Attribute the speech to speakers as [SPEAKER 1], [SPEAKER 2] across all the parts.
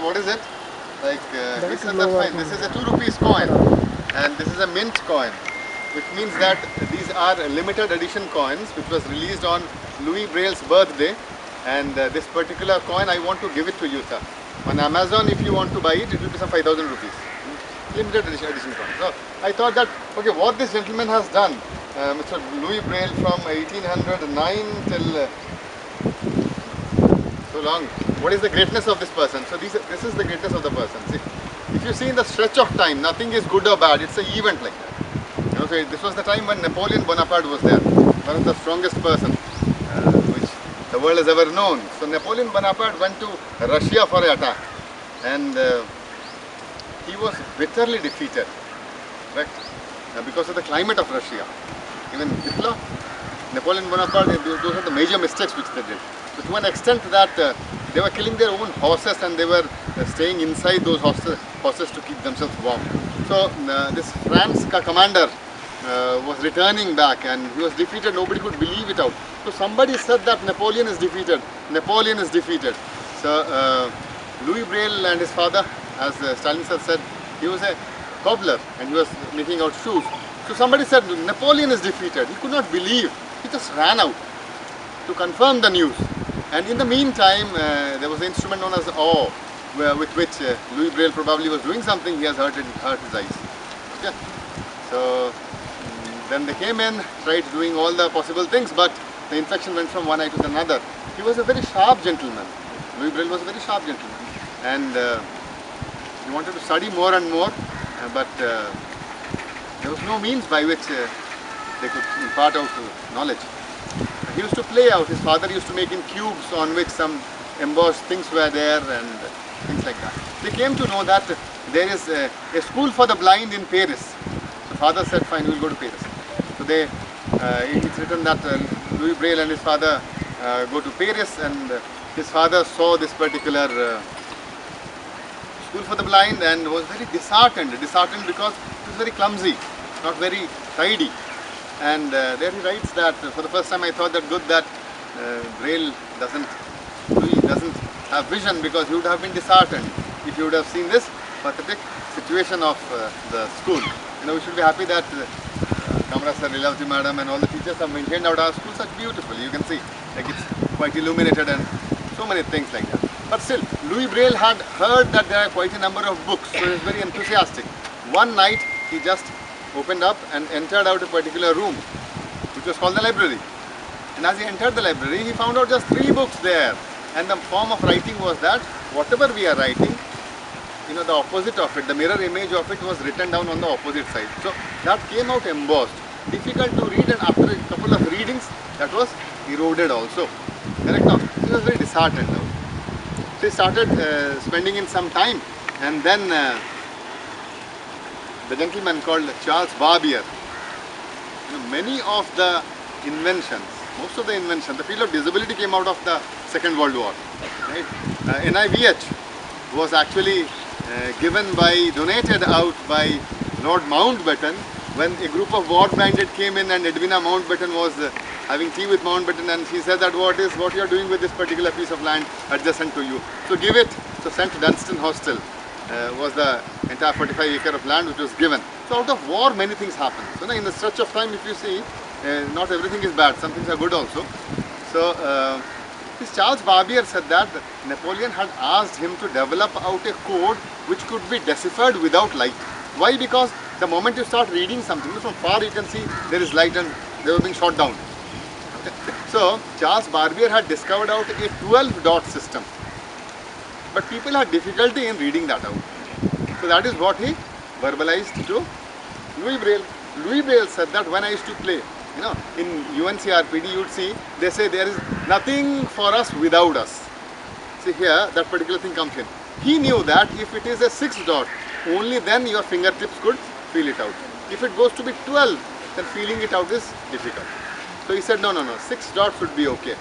[SPEAKER 1] So what is it? Like he
[SPEAKER 2] That's
[SPEAKER 1] said that
[SPEAKER 2] lower.
[SPEAKER 1] fine. This is a 2 rupees coin, and this is a mint coin, which means that these are limited edition coins, which was released on Louis Braille's birthday. And this particular coin, I want to give it to you, sir. On Amazon, if you want to buy it, it will be some 5,000 rupees. Limited edition coin. So I thought that, okay, what this gentleman has done, Mr. Louis Braille from 1809 till so long. What is the greatness of this person? So this is the greatness of the person. See, if you see in the stretch of time, nothing is good or bad. It's an event like that. You know, so this was the time when Napoleon Bonaparte was there, one of the strongest person which the world has ever known. So Napoleon Bonaparte went to Russia for an attack, and he was bitterly defeated, right? Because of the climate of Russia. Even Hitler, Napoleon Bonaparte, those are the major mistakes which they did. So to an extent that they were killing their own horses, and they were staying inside those horses to keep themselves warm. So this France commander was returning back, and he was defeated. Nobody could believe it out. So somebody said that Napoleon is defeated. Napoleon is defeated. So Louis Braille and his father, as Stalin sir said, he was a cobbler and he was making out shoes. So somebody said Napoleon is defeated. He could not believe. He just ran out to confirm the news. And in the meantime, there was an instrument known as awe, with which Louis Braille probably was doing something. He has hurt his eyes. Okay. So then they came in, tried doing all the possible things, but the infection went from one eye to another. He was a very sharp gentleman. Louis Braille was a very sharp gentleman, and he wanted to study more and more, but there was no means by which they could impart out knowledge. He used to play out. His father used to make him cubes on which some embossed things were there and things like that. They came to know that there is a school for the blind in Paris. So father said, fine, we will go to Paris. So it's written that Louis Braille and his father go to Paris, and his father saw this particular school for the blind and was very disheartened because it was very clumsy, not very tidy. And there he writes that for the first time I thought that good that Louis doesn't have vision, because he would have been disheartened if he would have seen this pathetic situation of the school. You know, we should be happy that Kamra sir, Lilavati madam and all the teachers have maintained out our school such beautifully. You can see, like, it's quite illuminated and so many things like that. But still, Louis Braille had heard that there are quite a number of books, so he was very enthusiastic. One night, he just opened up and entered out a particular room, which was called the library. And as he entered the library, he found out just 3 books there. And the form of writing was that whatever we are writing, you know, the opposite of it, the mirror image of it was written down on the opposite side. So that came out embossed, difficult to read, and after a couple of readings, that was eroded also. Correct now? He was very disheartened now. So he started spending in some time, and then the gentleman called Charles Barbier, you know, many of the inventions, most of the inventions, the field of disability came out of the Second World War. Right? NIVH was actually donated out by Lord Mountbatten, when a group of war-minded came in, and Edwina Mountbatten was having tea with Mountbatten, and she said that what you are doing with this particular piece of land adjacent to you. So give it. So St. Dunstan Hostel was the entire 45 acre of land which was given. So out of war many things happen. So now in the stretch of time, if you see, not everything is bad, some things are good also. So this Charles Barbier said that Napoleon had asked him to develop out a code which could be deciphered without light. Why? Because the moment you start reading something, from far you can see there is light and they were being shot down. Okay. So Charles Barbier had discovered out a 12 dot system, but people had difficulty in reading that out. So that is what he verbalized to Louis Braille. Louis Braille said that when I used to play, you know, in UNCRPD, you would see they say there is nothing for us without us. See here, that particular thing comes in. He knew that if it is a 6 dot, only then your fingertips could feel it out. If it goes to be 12, then feeling it out is difficult. So he said, no, 6 dots should be okay.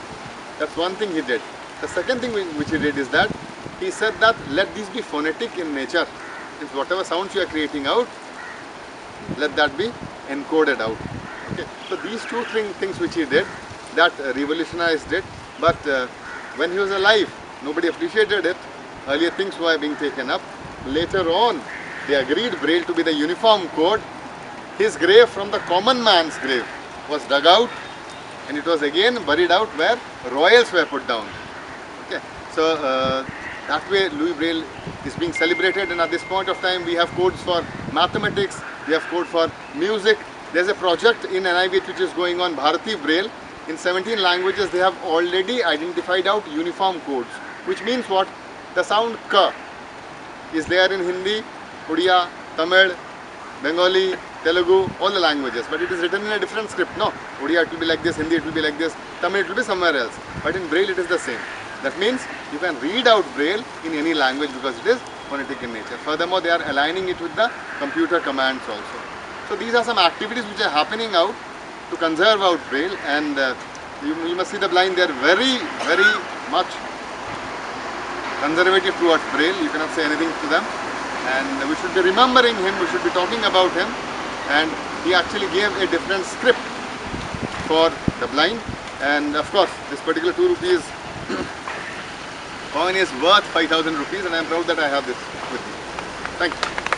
[SPEAKER 1] That's one thing he did. The second thing which he did is that he said that let these be phonetic in nature. If whatever sounds you are creating out, let that be encoded out. Okay. So these two things which he did, that revolutionized it. But when he was alive, nobody appreciated it. Earlier things were being taken up. Later on, they agreed Braille to be the uniform code. His grave from the common man's grave was dug out, and it was again buried out where royals were put down. Okay, so that way Louis Braille is being celebrated, and at this point of time we have codes for mathematics, we have code for music. There's a project in NIVH which is going on, Bharati Braille. In 17 languages they have already identified out uniform codes, which means what? The sound K is there in Hindi, Odia, Tamil, Bengali, Telugu, all the languages, but it is written in a different script. No, Odia it will be like this, Hindi it will be like this, Tamil it will be somewhere else, but in Braille it is the same. That means you can read out Braille in any language because it is phonetic in nature. Furthermore, they are aligning it with the computer commands also. So these are some activities which are happening out to conserve out Braille, and you must see the blind, they are very, very much conservative towards Braille. You cannot say anything to them, and we should be remembering him, we should be talking about him, and he actually gave a different script for the blind. And of course this particular 2 rupees coin is worth 5,000 rupees, and I am proud that I have this with me. Thank you.